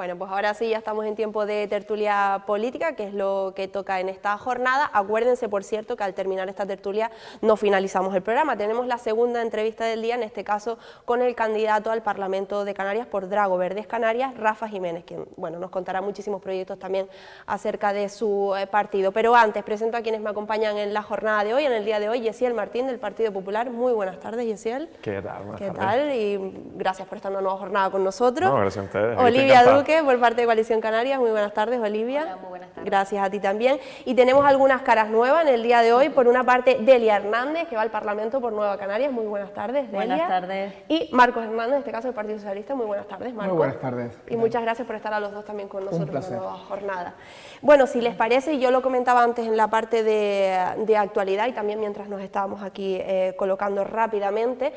Bueno, pues ahora sí ya estamos en tiempo de tertulia política, que es lo que toca en esta jornada. Acuérdense, por cierto, que al terminar esta tertulia no finalizamos el programa. Tenemos la segunda entrevista del día, en este caso con el candidato al Parlamento de Canarias por Drago Verdes Canarias, Rafa Jiménez, quien bueno, nos contará muchísimos proyectos también acerca de su partido. Pero antes presento a quienes me acompañan en la jornada de hoy, en el día de hoy, Yesiel Martín del Partido Popular. Muy buenas tardes, Yesiel. ¿Qué tal? Buenas ¿Qué tardes. tal? Y gracias por estar en una nueva jornada con nosotros. No, gracias a ustedes. Olivia Duque, por parte de Coalición Canarias. Muy buenas tardes, Olivia. Hola, muy buenas tardes. Gracias a ti también. Y tenemos algunas caras nuevas en el día de hoy. Por una parte, Delia Hernández, que va al Parlamento por Nueva Canarias. Muy buenas tardes, Delia. Buenas tardes. Y Marcos Hernández, en este caso del Partido Socialista. Muy buenas tardes, Marcos. Muy buenas tardes. Y muchas gracias por estar a los dos también con nosotros en la placer. nueva jornada. Bueno, si les parece, yo lo comentaba antes en la parte de actualidad y también mientras nos estábamos aquí colocando rápidamente.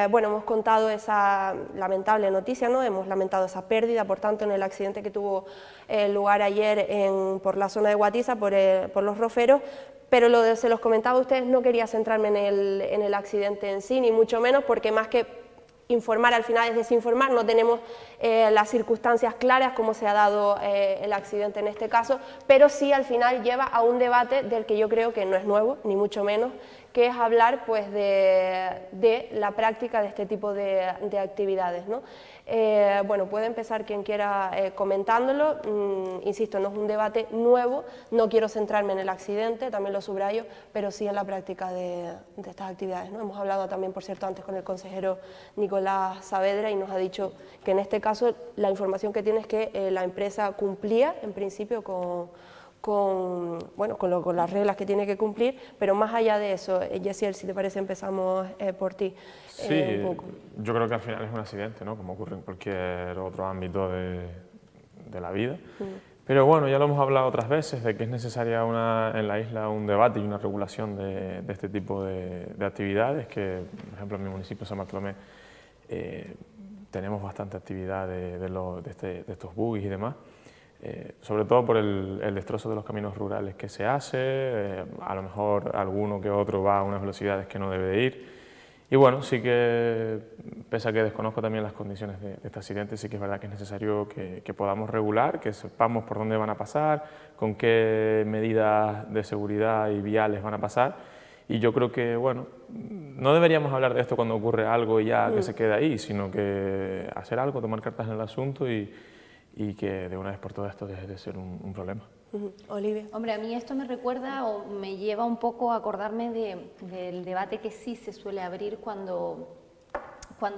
Bueno, hemos contado esa lamentable noticia, ¿no? Hemos lamentado esa pérdida, por tanto, en el accidente que tuvo lugar ayer por la zona de Guatiza, por los Roferos. Pero se los comentaba a ustedes, no quería centrarme en el accidente en sí, ni mucho menos, porque más que informar al final es desinformar, no tenemos las circunstancias claras cómo se ha dado el accidente en este caso, pero sí al final lleva a un debate del que yo creo que no es nuevo, ni mucho menos, que es hablar pues de la práctica de este tipo de actividades, ¿no? Bueno, puede empezar quien quiera comentándolo. Insisto, no es un debate nuevo, no quiero centrarme en el accidente, también lo subrayo, pero sí en la práctica de estas actividades, ¿no? Hemos hablado también, por cierto, antes con el consejero Nicolás Saavedra y nos ha dicho que en este caso la información que tiene es que la empresa cumplía en principio con las reglas que tiene que cumplir, pero más allá de eso, Yesiel, si te parece empezamos por ti. Sí, yo creo que al final es un accidente, ¿no? Como ocurre en cualquier otro ámbito de la vida. Pero bueno, ya lo hemos hablado otras veces, de que es necesaria en la isla un debate y una regulación de este tipo de actividades, que por ejemplo en mi municipio, San Bartolomé, tenemos bastante actividad de estos buggies y demás. Sobre todo por el destrozo de los caminos rurales que se hace, a lo mejor alguno que otro va a unas velocidades que no debe de ir. Y bueno, sí que, pese a que desconozco también las condiciones de este accidente, sí que es verdad que es necesario que podamos regular, que sepamos por dónde van a pasar, con qué medidas de seguridad y viales van a pasar. Y yo creo que, bueno, no deberíamos hablar de esto cuando ocurre algo y ya que se queda ahí, sino que hacer algo, tomar cartas en el asunto y que de una vez por todas esto deje de ser un problema. Olivia. Hombre, a mí esto me recuerda o me lleva un poco a acordarme del debate que sí se suele abrir cuando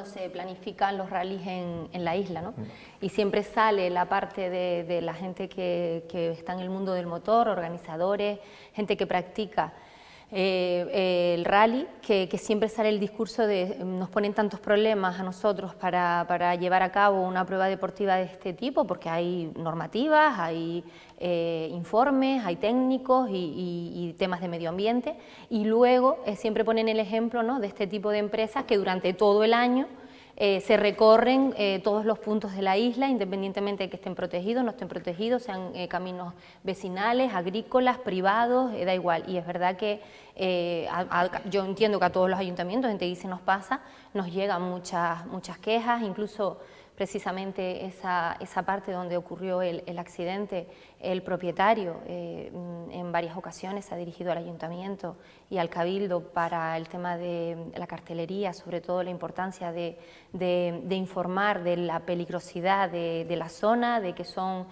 se planifican los rallies en la isla, ¿no? Y siempre sale la parte de la gente que está en el mundo del motor, organizadores, gente que practica el rally, que siempre sale el discurso de nos ponen tantos problemas a nosotros para llevar a cabo una prueba deportiva de este tipo, porque hay normativas, hay informes, hay técnicos y temas de medio ambiente, y luego siempre ponen el ejemplo, ¿no?, de este tipo de empresas que durante todo el año se recorren todos los puntos de la isla, independientemente de que estén protegidos, no estén protegidos, sean caminos vecinales, agrícolas, privados, da igual. Y es verdad que yo entiendo que a todos los ayuntamientos, en Teguise nos pasa, nos llegan muchas quejas, incluso precisamente esa parte donde ocurrió el accidente, el propietario en varias ocasiones se ha dirigido al ayuntamiento y al cabildo para el tema de la cartelería, sobre todo la importancia de informar de la peligrosidad de la zona, de que son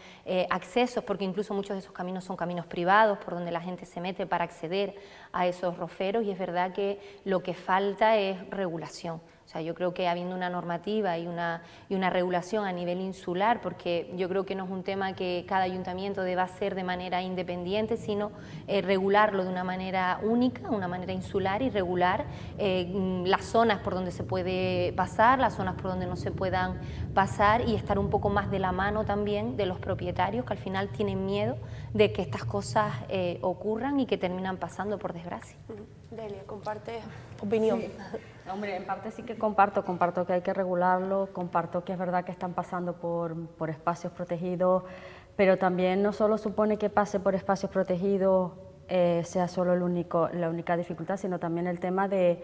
accesos, porque incluso muchos de esos caminos son caminos privados por donde la gente se mete para acceder a esos roferos, y es verdad que lo que falta es regulación. O sea, yo creo que habiendo una normativa y una regulación a nivel insular, porque yo creo que no es un tema que cada ayuntamiento deba hacer de manera independiente, sino regularlo de una manera única, una manera insular, y regular las zonas por donde se puede pasar, las zonas por donde no se puedan pasar, y estar un poco más de la mano también de los propietarios, que al final tienen miedo de que estas cosas ocurran y que terminan pasando, por desgracia. Delia, comparte opinión. Sí. Hombre, en parte sí que comparto que hay que regularlo, comparto que es verdad que están pasando por espacios protegidos, pero también no solo supone que pase por espacios protegidos sea solo la única dificultad, sino también el tema de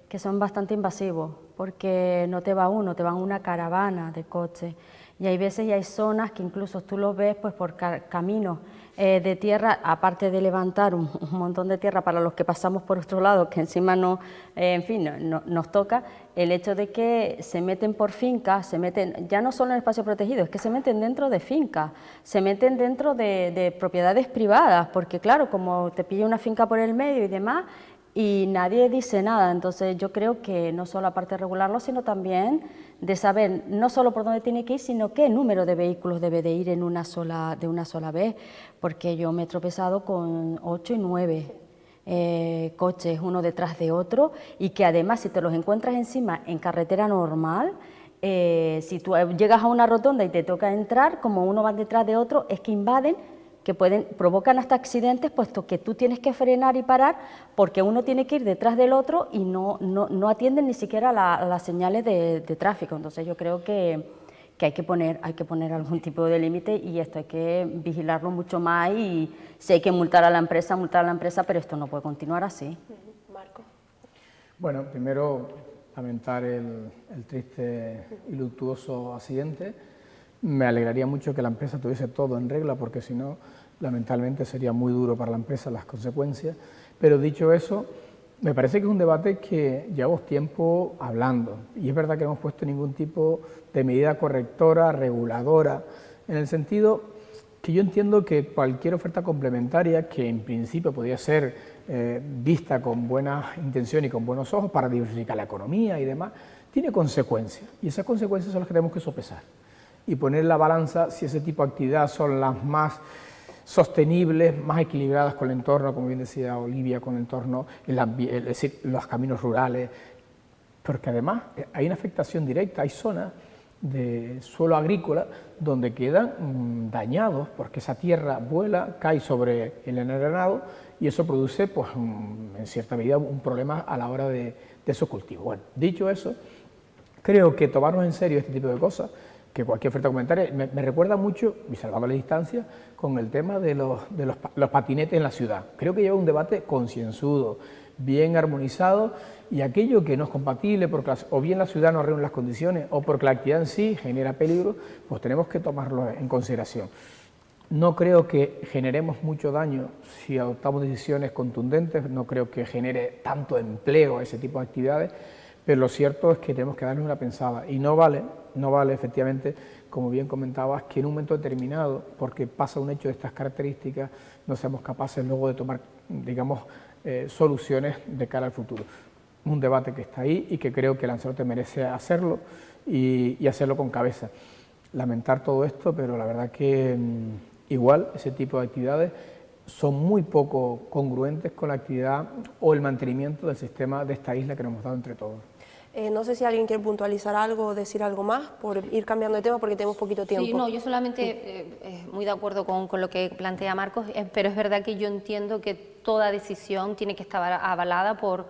que son bastante invasivos, porque no te va uno, te van una caravana de coches. y hay veces y hay zonas que incluso tú lo ves pues por caminos de tierra, aparte de levantar un montón de tierra para los que pasamos por otro lado, que encima no, en fin, nos toca, el hecho de que se meten por fincas, se meten ya no solo en espacio protegido, es que se meten dentro de fincas, se meten dentro de propiedades privadas, porque claro, como te pilla una finca por el medio y demás, y nadie dice nada. Entonces yo creo que no solo aparte de regularlo, sino también de saber no solo por dónde tiene que ir, sino qué número de vehículos debe de ir de una sola vez, porque yo me he tropezado con 8 y 9 coches uno detrás de otro, y que además si te los encuentras encima en carretera normal, si tú llegas a una rotonda y te toca entrar, como uno va detrás de otro, es que invaden, que provocan hasta accidentes, puesto que tú tienes que frenar y parar porque uno tiene que ir detrás del otro y no atienden ni siquiera las señales de tráfico. Entonces yo creo que hay que poner algún tipo de límite, y esto hay que vigilarlo mucho más, y si hay que multar a la empresa, pero esto no puede continuar así. Marco. Bueno, primero lamentar el triste y luctuoso accidente. Me alegraría mucho que la empresa tuviese todo en regla, porque si no, lamentablemente sería muy duro para la empresa las consecuencias. Pero dicho eso, me parece que es un debate que llevamos tiempo hablando, y es verdad que no hemos puesto ningún tipo de medida correctora, reguladora, en el sentido que yo entiendo que cualquier oferta complementaria, que en principio podría ser vista con buena intención y con buenos ojos para diversificar la economía y demás, tiene consecuencias, y esas consecuencias son las que tenemos que sopesar y poner en la balanza si ese tipo de actividad son las más sostenibles, más equilibradas con el entorno, como bien decía Olivia, con el entorno, es decir, los caminos rurales, porque además hay una afectación directa, hay zonas de suelo agrícola donde quedan dañados porque esa tierra vuela, cae sobre el envenenado, y eso produce pues, en cierta medida un problema a la hora de esos cultivos. Bueno, dicho eso, creo que tomarnos en serio este tipo de cosas, que cualquier oferta complementaria, me recuerda mucho, y salvando la distancia, con el tema de los patinetes en la ciudad. Creo que lleva un debate concienzudo, bien armonizado, y aquello que no es compatible, porque o bien la ciudad no reúne las condiciones, o porque la actividad en sí genera peligro, pues tenemos que tomarlo en consideración. No creo que generemos mucho daño si adoptamos decisiones contundentes, no creo que genere tanto empleo ese tipo de actividades, pero lo cierto es que tenemos que darle una pensada, y no vale efectivamente, como bien comentabas, que en un momento determinado, porque pasa un hecho de estas características, no seamos capaces luego de tomar, digamos, soluciones de cara al futuro. Un debate que está ahí y que creo que Lanzarote merece hacerlo y hacerlo con cabeza. Lamentar todo esto, pero la verdad que igual ese tipo de actividades son muy poco congruentes con la actividad o el mantenimiento del sistema de esta isla que nos hemos dado entre todos. No sé si alguien quiere puntualizar algo o decir algo más, por ir cambiando de tema porque tenemos poquito tiempo. Sí, no, yo solamente muy de acuerdo con lo que plantea Marcos, pero es verdad que yo entiendo que toda decisión tiene que estar avalada por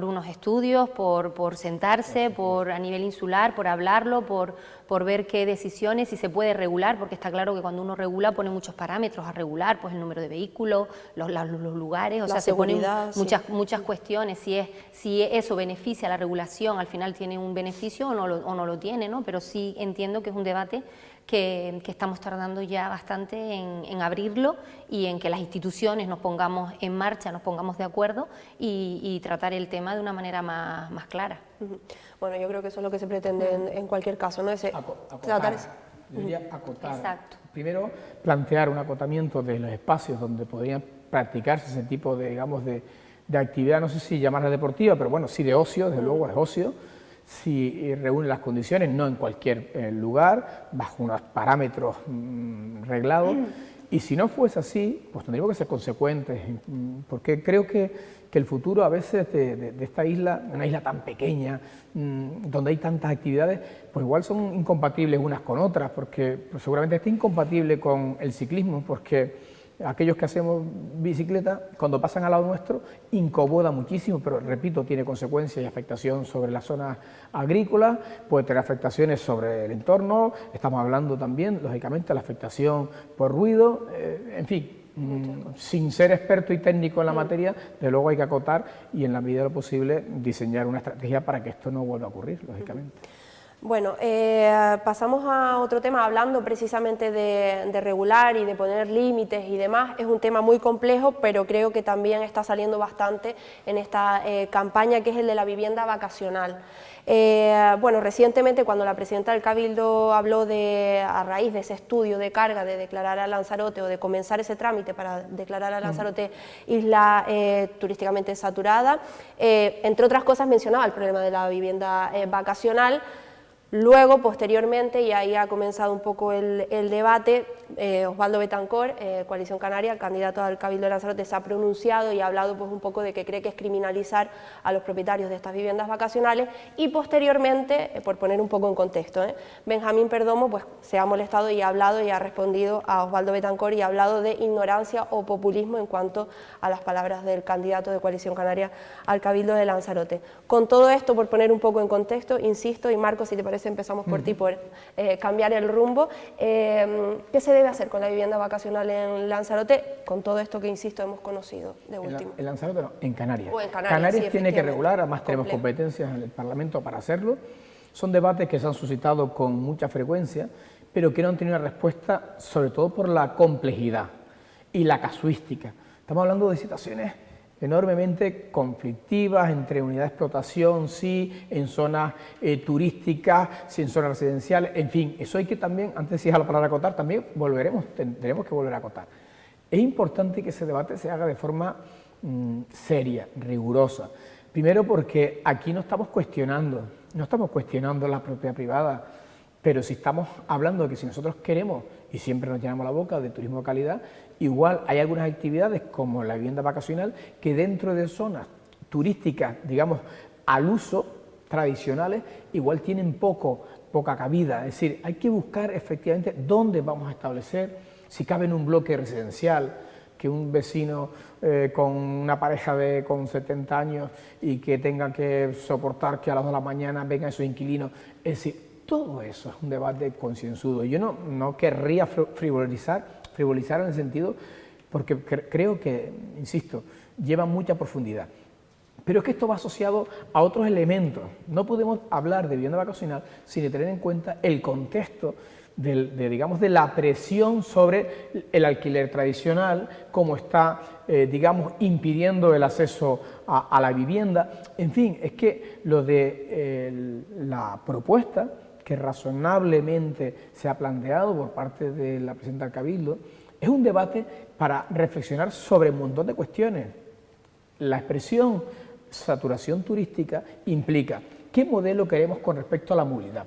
unos estudios, por sentarse, por a nivel insular, por hablarlo, por ver qué decisiones, si se puede regular, porque está claro que cuando uno regula pone muchos parámetros a regular, pues el número de vehículos, los lugares, o sea, se ponen muchas cuestiones, si eso beneficia a la regulación, al final tiene un beneficio o no lo tiene, ¿no? Pero sí entiendo que es un debate que estamos tardando ya bastante en abrirlo, y en que las instituciones nos pongamos en marcha, nos pongamos de acuerdo y tratar el tema de una manera más clara. Bueno, yo creo que eso es lo que se pretende en cualquier caso, ¿no? Acotar. Yo diría acotar. Exacto. Primero, plantear un acotamiento de los espacios donde podrían practicarse ese tipo de, digamos, de actividad, no sé si llamarla deportiva, pero bueno, sí de ocio, desde luego es ocio, si reúne las condiciones, no en cualquier lugar, bajo unos parámetros reglados, y si no fuese así, pues tendríamos que ser consecuentes, porque creo que el futuro a veces de esta isla, una isla tan pequeña, donde hay tantas actividades, pues igual son incompatibles unas con otras, porque pues seguramente está incompatible con el ciclismo, porque aquellos que hacemos bicicleta, cuando pasan al lado nuestro, incomoda muchísimo, pero repito, tiene consecuencias y afectación sobre las zonas agrícolas, puede tener afectaciones sobre el entorno, estamos hablando también, lógicamente, de la afectación por ruido, en fin, sin ser experto y técnico en la materia, de luego hay que acotar y en la medida de lo posible diseñar una estrategia para que esto no vuelva a ocurrir, lógicamente. Bueno, pasamos a otro tema, hablando precisamente de regular y de poner límites y demás. Es un tema muy complejo, pero creo que también está saliendo bastante en esta campaña, que es el de la vivienda vacacional. Bueno, recientemente, cuando la presidenta del Cabildo habló a raíz de ese estudio de carga de declarar a Lanzarote, o de comenzar ese trámite para declarar a Lanzarote isla turísticamente saturada, entre otras cosas mencionaba el problema de la vivienda vacacional. Luego, posteriormente, y ahí ha comenzado un poco el debate, Osvaldo Betancor, Coalición Canaria, candidato al Cabildo de Lanzarote, se ha pronunciado y ha hablado pues un poco de que cree que es criminalizar a los propietarios de estas viviendas vacacionales, y posteriormente, por poner un poco en contexto, Benjamín Perdomo pues se ha molestado y ha hablado y ha respondido a Osvaldo Betancor y ha hablado de ignorancia o populismo en cuanto a las palabras del candidato de Coalición Canaria al Cabildo de Lanzarote. Con todo esto, por poner un poco en contexto, insisto, y Marco, si te parece, empezamos por ti, por cambiar el rumbo. ¿Qué se debe hacer con la vivienda vacacional en Lanzarote, con todo esto que, insisto, hemos conocido de último? En Lanzarote no, en Canarias. O en Canarias, sí, tiene que regular, además tenemos complejo. competencias en el Parlamento para hacerlo. Son debates que se han suscitado con mucha frecuencia, pero que no han tenido una respuesta, sobre todo por la complejidad y la casuística. Estamos hablando de situaciones enormemente conflictivas entre unidades de explotación, sí, en zonas turísticas, sí, en zonas residenciales, en fin, eso hay que también, antes decías la palabra acotar, también tenemos que volver a acotar. Es importante que ese debate se haga de forma seria, rigurosa. Primero porque aquí no estamos cuestionando la propiedad privada, pero si estamos hablando de que si nosotros queremos, y siempre nos llenamos la boca de turismo de calidad, igual hay algunas actividades como la vivienda vacacional que dentro de zonas turísticas, digamos, al uso, tradicionales, igual tienen poca cabida. Es decir, hay que buscar efectivamente dónde vamos a establecer, si cabe en un bloque residencial, que un vecino con una pareja con 70 años y que tenga que soportar que a las 2 de la mañana vengan sus inquilinos. Es decir, todo eso es un debate concienzudo. Yo no querría frivolizar en el sentido, porque creo que, insisto, lleva mucha profundidad. Pero es que esto va asociado a otros elementos. No podemos hablar de vivienda vacacional sin tener en cuenta el contexto digamos, de la presión sobre el alquiler tradicional, cómo está, digamos, impidiendo el acceso a la vivienda. En fin, es que lo de la propuesta que razonablemente se ha planteado por parte de la presidenta del Cabildo es un debate para reflexionar sobre un montón de cuestiones. La expresión saturación turística implica qué modelo queremos con respecto a la movilidad,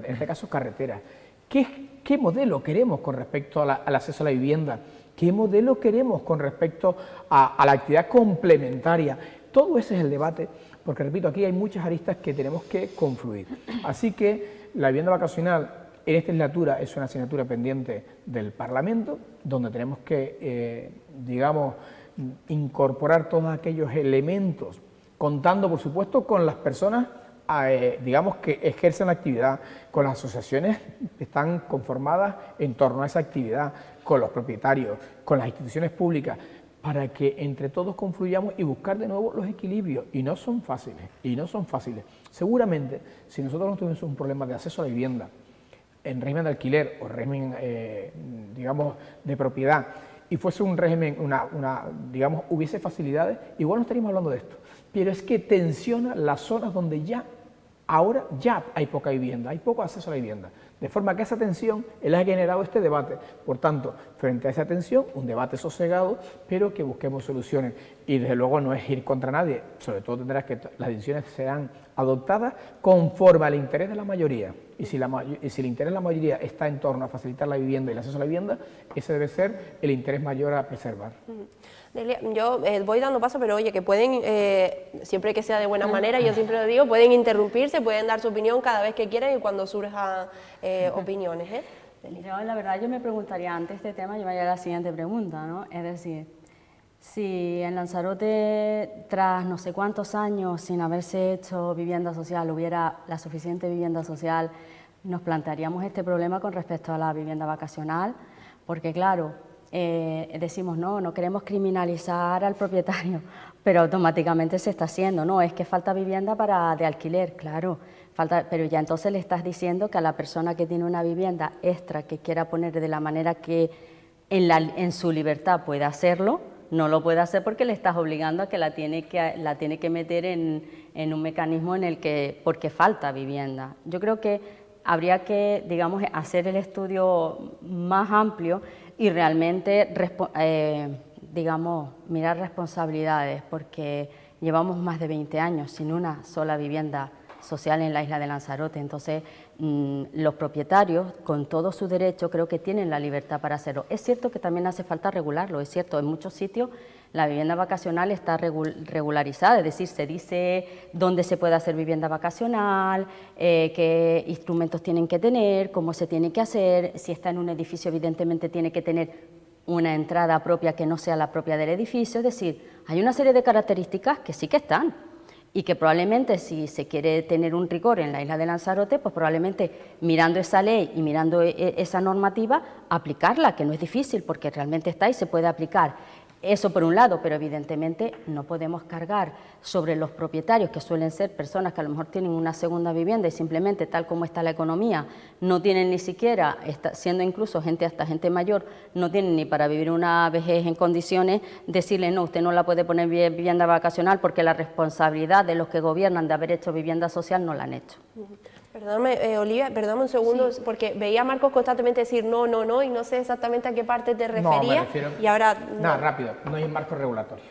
en este caso carreteras. ¿Qué modelo queremos con respecto al acceso a la vivienda? ¿Qué modelo queremos con respecto a la actividad complementaria? Todo ese es el debate, porque repito, aquí hay muchas aristas que tenemos que confluir. Así que la vivienda vacacional en esta legislatura es una asignatura pendiente del Parlamento, donde tenemos que, digamos, incorporar todos aquellos elementos, contando, por supuesto, con las personas digamos, que ejercen la actividad, con las asociaciones que están conformadas en torno a esa actividad, con los propietarios, con las instituciones públicas, para que entre todos confluyamos y buscar de nuevo los equilibrios, y no son fáciles, Seguramente, si nosotros no tuviésemos un problema de acceso a la vivienda, en régimen de alquiler o régimen, digamos, de propiedad, y fuese un régimen, digamos, hubiese facilidades, igual no estaríamos hablando de esto. Pero es que tensiona las zonas donde ahora ya hay poca vivienda, hay poco acceso a la vivienda. De forma que esa tensión es la que ha generado este debate. Por tanto, frente a esa tensión, un debate sosegado, pero que busquemos soluciones. Y desde luego no es ir contra nadie, sobre todo tendrás que las decisiones serán adoptadas conforme al interés de la mayoría. Y si el interés de la mayoría está en torno a facilitar la vivienda y el acceso a la vivienda, ese debe ser el interés mayor a preservar. Delia, yo voy dando paso, pero oye, que pueden, siempre que sea de buena manera, yo siempre lo digo, pueden interrumpirse, pueden dar su opinión cada vez que quieran y cuando surjan opiniones. Yo, la verdad, yo me preguntaría, ante este tema, yo me haría la siguiente pregunta, ¿no? Es decir, si en Lanzarote, tras no sé cuántos años sin haberse hecho vivienda social, hubiera la suficiente vivienda social, nos plantearíamos este problema con respecto a la vivienda vacacional, porque claro, decimos no queremos criminalizar al propietario, pero automáticamente se está haciendo, no, es que falta vivienda de alquiler, claro, pero ya entonces le estás diciendo que a la persona que tiene una vivienda extra que quiera poner de la manera que en su libertad pueda hacerlo, no lo puede hacer porque le estás obligando a que la tiene que meter en un mecanismo en el que, porque falta vivienda. Yo creo que habría que, digamos, hacer el estudio más amplio y realmente, digamos, mirar responsabilidades, porque llevamos más de 20 años sin una sola vivienda social en la isla de Lanzarote. Entonces, los propietarios, con todo su derecho, creo que tienen la libertad para hacerlo. Es cierto que también hace falta regularlo, es cierto, en muchos sitios la vivienda vacacional está regularizada, es decir, se dice dónde se puede hacer vivienda vacacional, qué instrumentos tienen que tener, cómo se tiene que hacer, si está en un edificio evidentemente tiene que tener una entrada propia que no sea la propia del edificio, es decir, hay una serie de características que sí que están y que probablemente si se quiere tener un rigor en la isla de Lanzarote, pues probablemente mirando esa ley y mirando esa normativa, aplicarla, que no es difícil porque realmente está y se puede aplicar. Eso por un lado, pero evidentemente no podemos cargar sobre los propietarios, que suelen ser personas que a lo mejor tienen una segunda vivienda y simplemente tal como está la economía, no tienen ni siquiera, siendo incluso hasta gente mayor, no tienen ni para vivir una vejez en condiciones, decirle no, usted no la puede poner vivienda vacacional porque la responsabilidad de los que gobiernan de haber hecho vivienda social no la han hecho. Perdóname, Olivia, perdóname un segundo, sí, porque veía a Marcos constantemente decir no, no, no, y no sé exactamente a qué parte te refería. No, me refiero, y ahora... Nada, rápido, no hay un marco regulatorio.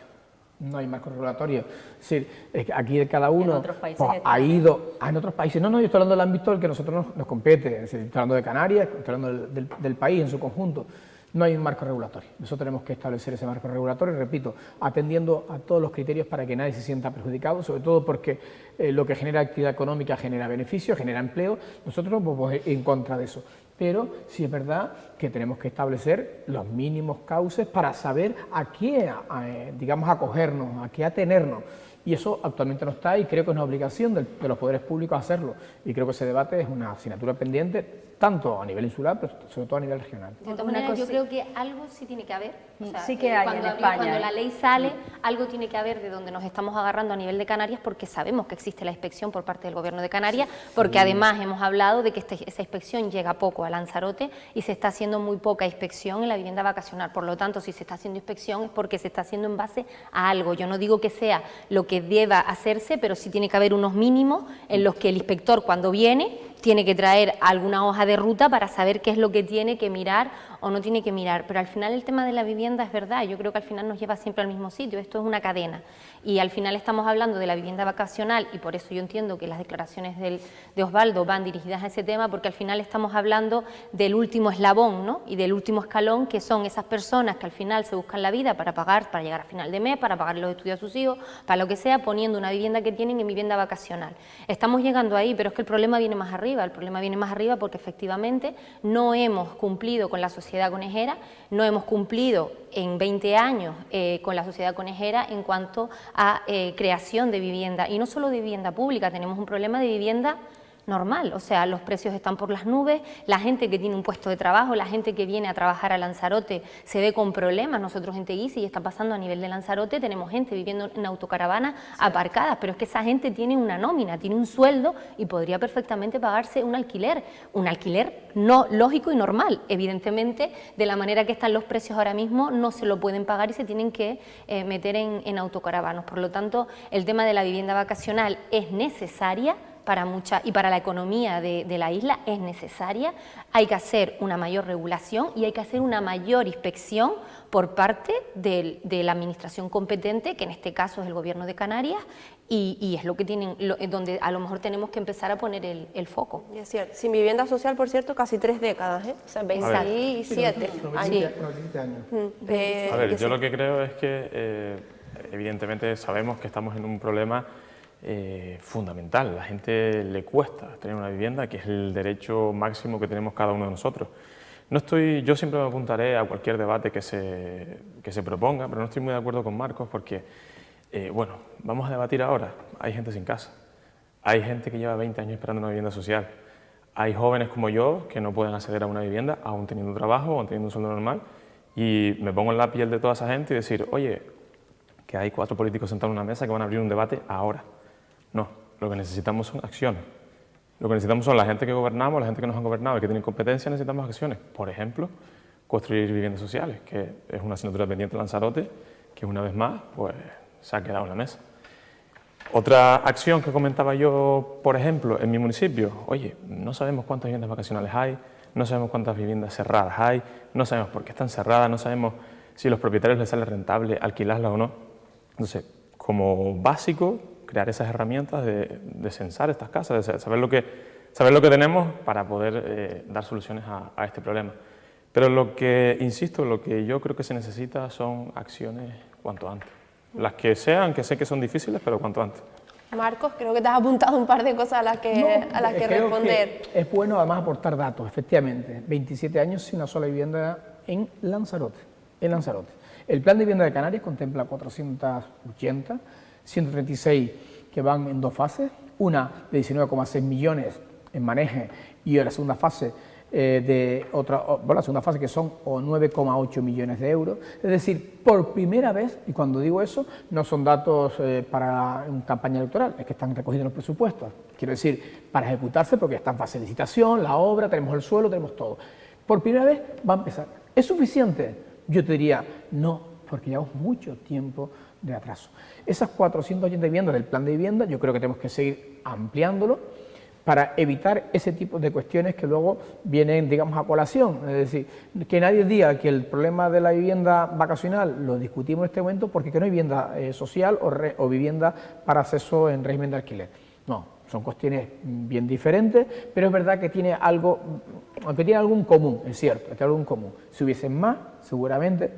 No hay marco regulatorio. Es decir, es que aquí cada uno pues, ha ido... en otros países. No, yo estoy hablando del ámbito al que nosotros nos compete. Es decir, estoy hablando de Canarias, estoy hablando del país en su conjunto. No hay un marco regulatorio. Nosotros tenemos que establecer ese marco regulatorio, repito, atendiendo a todos los criterios para que nadie se sienta perjudicado, sobre todo porque lo que genera actividad económica genera beneficios, genera empleo. Nosotros no podemos ir en contra de eso. Pero sí es verdad que tenemos que establecer los mínimos cauces para saber a qué, digamos, acogernos, a qué atenernos. Y eso actualmente no está y creo que es una obligación de los poderes públicos hacerlo. Y creo que ese debate es una asignatura pendiente, tanto a nivel insular, pero sobre todo a nivel regional. De todas maneras, yo creo que algo sí tiene que haber. O sea, sí que hay en España. Cuando la ley sale, algo tiene que haber de donde nos estamos agarrando a nivel de Canarias, porque sabemos que existe la inspección por parte del Gobierno de Canarias, porque además hemos hablado de que esa inspección llega poco a Lanzarote y se está haciendo muy poca inspección en la vivienda vacacional. Por lo tanto, si se está haciendo inspección es porque se está haciendo en base a algo. Yo no digo que sea lo que deba hacerse, pero sí tiene que haber unos mínimos en los que el inspector, cuando viene, tiene que traer alguna hoja de ruta para saber qué es lo que tiene que mirar o no tiene que mirar. Pero al final el tema de la vivienda es verdad, yo creo que al final nos lleva siempre al mismo sitio, esto es una cadena. Y al final estamos hablando de la vivienda vacacional y por eso yo entiendo que las declaraciones de Osvaldo van dirigidas a ese tema, porque al final estamos hablando del último eslabón, ¿no? Y del último escalón, que son esas personas que al final se buscan la vida para pagar, para llegar a final de mes, para pagar los estudios a sus hijos, para lo que sea, poniendo una vivienda que tienen en vivienda vacacional. Estamos llegando ahí, pero es que el problema viene más arriba. El problema viene más arriba porque efectivamente no hemos cumplido con la sociedad conejera, no hemos cumplido en 20 años con la sociedad conejera en cuanto a creación de vivienda, y no solo de vivienda pública, tenemos un problema de vivienda normal, o sea, los precios están por las nubes, la gente que tiene un puesto de trabajo, la gente que viene a trabajar a Lanzarote se ve con problemas. Nosotros en Teguise, y está pasando a nivel de Lanzarote, tenemos gente viviendo en autocaravanas aparcadas, pero es que esa gente tiene una nómina, tiene un sueldo y podría perfectamente pagarse un alquiler no lógico y normal. Evidentemente, de la manera que están los precios ahora mismo, no se lo pueden pagar y se tienen que meter en autocaravanos. Por lo tanto, el tema de la vivienda vacacional es necesaria, para la economía de la isla es necesaria. Hay que hacer una mayor regulación y hay que hacer una mayor inspección por parte de la administración competente, que en este caso es el Gobierno de Canarias, y es lo que tienen, donde a lo mejor tenemos que empezar a poner el foco. Es cierto. Sin vivienda social, por cierto, casi 3 décadas, ¿eh? O sea, 27 años. A ver, yo lo que creo es que evidentemente sabemos que estamos en un problema fundamental. A la gente le cuesta tener una vivienda, que es el derecho máximo que tenemos cada uno de nosotros. Yo siempre me apuntaré a cualquier debate que se proponga, pero no estoy muy de acuerdo con Marcos porque, bueno, vamos a debatir ahora. Hay gente sin casa, hay gente que lleva 20 años esperando una vivienda social, hay jóvenes como yo que no pueden acceder a una vivienda aún teniendo trabajo, aún teniendo un sueldo normal, y me pongo en la piel de toda esa gente y decir, oye, que hay 4 políticos sentados en una mesa que van a abrir un debate ahora. No, lo que necesitamos son acciones. Lo que necesitamos son la gente que gobernamos, la gente que nos han gobernado y que tienen competencia, necesitamos acciones. Por ejemplo, construir viviendas sociales, que es una asignatura pendiente de Lanzarote, que una vez más pues, se ha quedado en la mesa. Otra acción que comentaba yo, por ejemplo, en mi municipio, oye, no sabemos cuántas viviendas vacacionales hay, no sabemos cuántas viviendas cerradas hay, no sabemos por qué están cerradas, no sabemos si a los propietarios les sale rentable alquilarlas o no. Entonces, como básico, crear esas herramientas de censar estas casas, de saber lo que tenemos para poder dar soluciones a este problema. Pero lo que, insisto, lo que yo creo que se necesita son acciones cuanto antes. Las que sean, que sé que son difíciles, pero cuanto antes. Marcos, creo que te has apuntado un par de cosas a las que creo responder. Que es bueno además aportar datos, efectivamente. 27 años sin una sola vivienda en Lanzarote. El plan de vivienda de Canarias contempla 480, 136 que van en dos fases, una de 19,6 millones en Maneje y la segunda fase la segunda fase que son 9,8 millones de euros. Es decir, por primera vez, y cuando digo eso, no son datos para una campaña electoral, es que están recogidos en los presupuestos. Quiero decir, para ejecutarse porque está en fase de licitación, la obra, tenemos el suelo, tenemos todo. Por primera vez va a empezar. ¿Es suficiente? Yo te diría, no, porque llevamos mucho tiempo de atraso. Esas 480 viviendas del plan de vivienda, yo creo que tenemos que seguir ampliándolo, para evitar ese tipo de cuestiones que luego vienen, digamos, a colación. Es decir, que nadie diga que el problema de la vivienda vacacional lo discutimos en este momento porque no hay vivienda social o vivienda para acceso en régimen de alquiler. No, son cuestiones bien diferentes, pero es verdad que tiene algo, aunque tiene algo en común, es cierto, tiene algo en común. Si hubiesen más, seguramente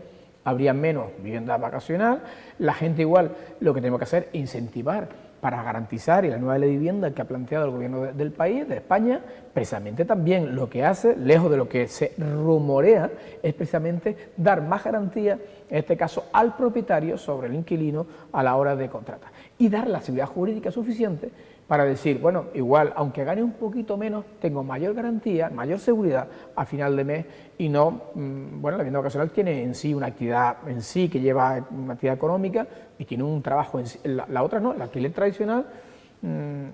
habría menos vivienda vacacional. La gente igual, lo que tenemos que hacer es incentivar para garantizar, y la nueva ley de vivienda que ha planteado el gobierno del país, de España, precisamente también lo que hace, lejos de lo que se rumorea, es precisamente dar más garantía, en este caso al propietario, sobre el inquilino a la hora de contratar. Y dar la seguridad jurídica suficiente para decir, bueno, igual, aunque gane un poquito menos, tengo mayor garantía, mayor seguridad a final de mes y no, bueno, la vivienda vacacional tiene en sí una actividad en sí que lleva una actividad económica y tiene un trabajo en sí. La otra no, el alquiler tradicional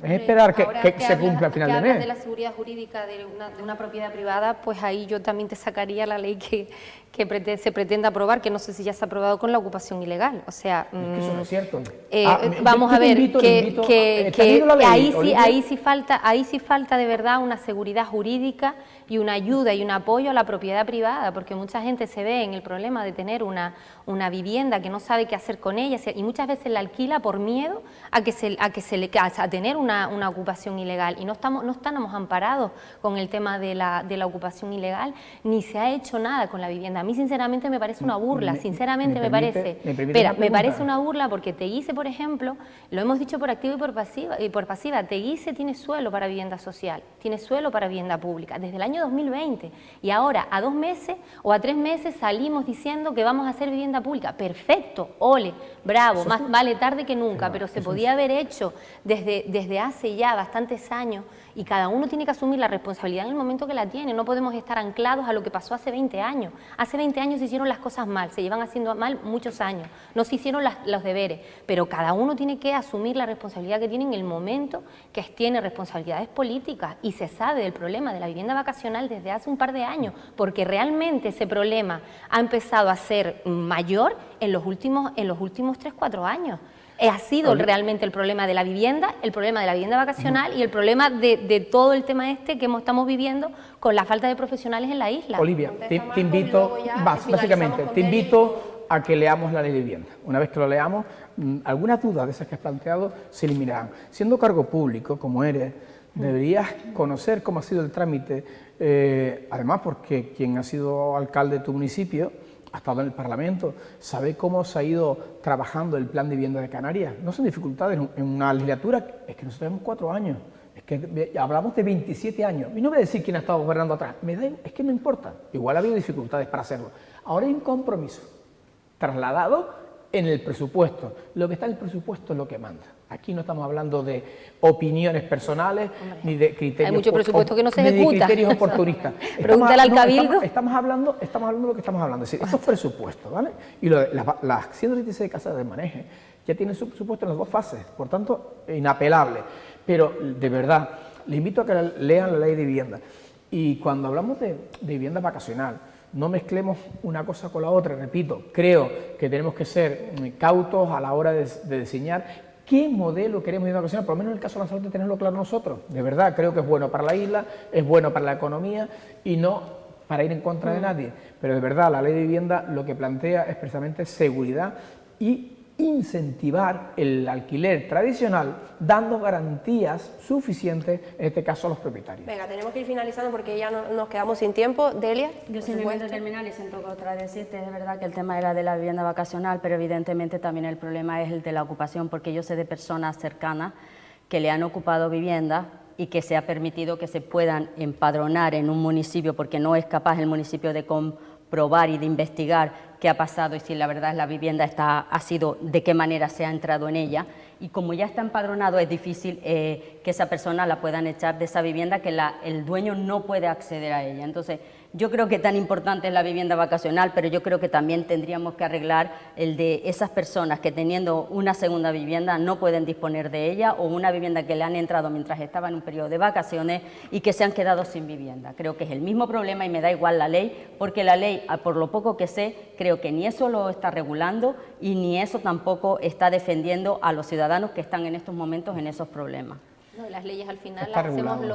es esperar que se cumpla a final de mes. De la seguridad jurídica de una propiedad privada, pues ahí yo también te sacaría la ley que se pretende aprobar, que no sé si ya se ha aprobado con la ocupación ilegal. O sea, es que eso no es cierto. Vamos a ver, ahí sí falta de verdad una seguridad jurídica y una ayuda y un apoyo a la propiedad privada, porque mucha gente se ve en el problema de tener una vivienda que no sabe qué hacer con ella y muchas veces la alquila por miedo a tener una ocupación ilegal, y no estamos amparados con el tema de la ocupación ilegal, ni se ha hecho nada con la vivienda. A mí sinceramente me parece una burla, me parece una burla, porque Teguise, por ejemplo, lo hemos dicho por activa y por pasiva, Teguise tiene suelo para vivienda social, tiene suelo para vivienda pública, desde el año 2020, y ahora a 2 meses o a 3 meses salimos diciendo que vamos a hacer vivienda pública. Perfecto, ole, bravo, más vale tarde que nunca, pero se podía haber hecho desde hace ya bastantes años, y cada uno tiene que asumir la responsabilidad en el momento que la tiene. No podemos estar anclados a lo que pasó hace 20 años. Hace 20 años se hicieron las cosas mal, se llevan haciendo mal muchos años, no se hicieron los deberes, pero cada uno tiene que asumir la responsabilidad que tiene en el momento que tiene responsabilidades políticas, y se sabe del problema de la vivienda vacacional desde hace un par de años, porque realmente ese problema ha empezado a ser mayor en los últimos 3-4 años. Ha sido realmente el problema de la vivienda, el problema de la vivienda vacacional y el problema de todo el tema que estamos viviendo con la falta de profesionales en la isla. Olivia, te invito, básicamente, te invito a que leamos la ley de vivienda. Una vez que lo leamos, algunas dudas de esas que has planteado se eliminarán. Siendo cargo público, como eres, deberías conocer cómo ha sido el trámite, además porque quien ha sido alcalde de tu municipio ha estado en el Parlamento, sabe cómo se ha ido trabajando el plan de vivienda de Canarias. No son dificultades en una legislatura, es que nosotros tenemos 4 años, es que hablamos de 27 años, y no voy a decir quién ha estado gobernando atrás, es que no importa, igual ha habido dificultades para hacerlo. Ahora hay un compromiso trasladado en el presupuesto, lo que está en el presupuesto es lo que manda. Aquí no estamos hablando de opiniones personales, ni de criterios. Hay mucho presupuesto que no se ejecuta. Ni de criterios oportunistas. Pregúntale al Cabildo. Estamos hablando de lo que estamos hablando. Es decir, estos presupuestos, ¿vale? Y las 136 casas de Maneje ya tienen su presupuesto en las 2 fases, por tanto, inapelable. Pero, de verdad, Les invito a que lean la ley de vivienda. Y cuando hablamos de vivienda vacacional, no mezclemos una cosa con la otra, repito, creo que tenemos que ser cautos a la hora de diseñar qué modelo queremos de vacacional, por lo menos en el caso de Lanzarote tenerlo claro nosotros. De verdad, creo que es bueno para la isla, es bueno para la economía y no para ir en contra de nadie. Pero de verdad, la ley de vivienda lo que plantea es precisamente seguridad y incentivar el alquiler tradicional dando garantías suficientes, en este caso a los propietarios. Venga, tenemos que ir finalizando porque ya nos quedamos sin tiempo. Delia, Yo simplemente terminar y siento que otra vez decirte, es verdad que el tema era de la vivienda vacacional, pero evidentemente también el problema es el de la ocupación, porque yo sé de personas cercanas que le han ocupado vivienda y que se ha permitido que se puedan empadronar en un municipio porque no es capaz el municipio de comprobar y de investigar qué ha pasado y si la verdad la vivienda ha sido, de qué manera se ha entrado en ella, y como ya está empadronado es difícil que esa persona la puedan echar de esa vivienda, que el dueño no puede acceder a ella. Entonces, yo creo que tan importante es la vivienda vacacional, pero yo creo que también tendríamos que arreglar el de esas personas que teniendo una segunda vivienda no pueden disponer de ella, o una vivienda que le han entrado mientras estaba en un periodo de vacaciones y que se han quedado sin vivienda. Creo que es el mismo problema y me da igual la ley, porque la ley, por lo poco que sé, creo que ni eso lo está regulando y ni eso tampoco está defendiendo a los ciudadanos que están en estos momentos en esos problemas. No, las leyes al final Está las hacemos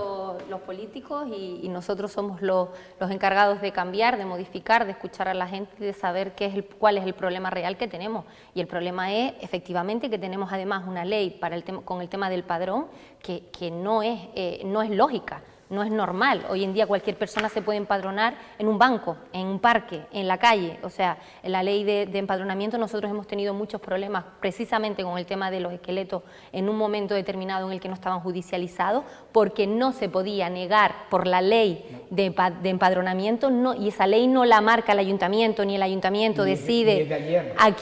los políticos y nosotros somos los encargados de cambiar, de modificar, de escuchar a la gente, de saber cuál es el problema real que tenemos. Y el problema es efectivamente que tenemos además una ley con el tema del padrón que no es lógica. No es normal. Hoy en día cualquier persona se puede empadronar en un banco, en un parque, en la calle. O sea, en la ley de empadronamiento nosotros hemos tenido muchos problemas precisamente con el tema de los esqueletos en un momento determinado en el que no estaban judicializados, porque no se podía negar por la ley de empadronamiento, y esa ley no la marca el ayuntamiento, ni el ayuntamiento decide a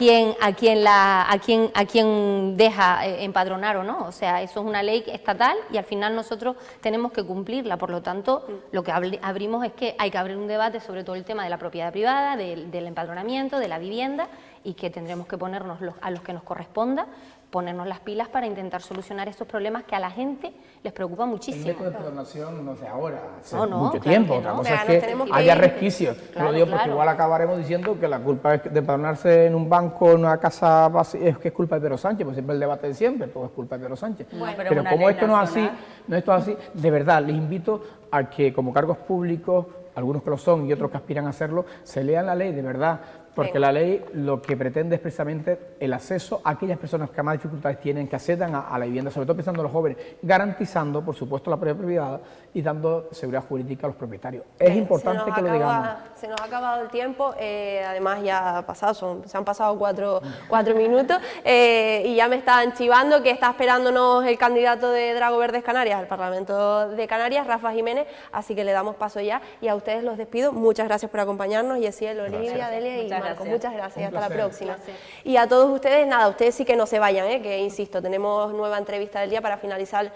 quién deja empadronar o no. O sea, eso es una ley estatal y al final nosotros tenemos que cumplirla. Por lo tanto, lo que abrimos es que hay que abrir un debate sobre todo el tema de la propiedad privada, del empadronamiento, de la vivienda, y que tendremos que ponernos a los que nos corresponda, ponernos las pilas para intentar solucionar estos problemas que a la gente les preocupa muchísimo. El método de empadronación no sé ahora, hace No, mucho claro tiempo. que Otra no. cosa Pero es tenemos que que haya ir. resquicios. Claro, Lo digo porque claro. igual acabaremos diciendo que la culpa de empadronarse en un banco, en una casa vacía, es que es culpa de Pedro Sánchez, pues siempre el debate de siempre, todo es culpa de Pedro Sánchez. Bueno, pero pero una como ley esto no es así, nacional. de verdad les invito a que como cargos públicos, algunos que lo son y otros que aspiran a hacerlo, se lean la ley de verdad. Porque la ley lo que pretende es precisamente el acceso a aquellas personas que más dificultades tienen, que accedan a la vivienda, sobre todo pensando en los jóvenes, garantizando, por supuesto, la propiedad privada y dando seguridad jurídica a los propietarios. Es importante que lo digamos. Se nos ha acabado el tiempo, además ya ha pasado, se han pasado cuatro minutos y ya me están chivando que está esperándonos el candidato de Drago Verdes Canarias al Parlamento de Canarias, Rafa Jiménez, así que le damos paso ya y a ustedes los despido. Muchas gracias por acompañarnos, Yesiel, Olivia, Delia y Marco. Muchas gracias y hasta la próxima. Y a todos ustedes, nada, ustedes sí que no se vayan, que insisto, tenemos nueva entrevista del día para finalizar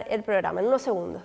el programa en unos segundos.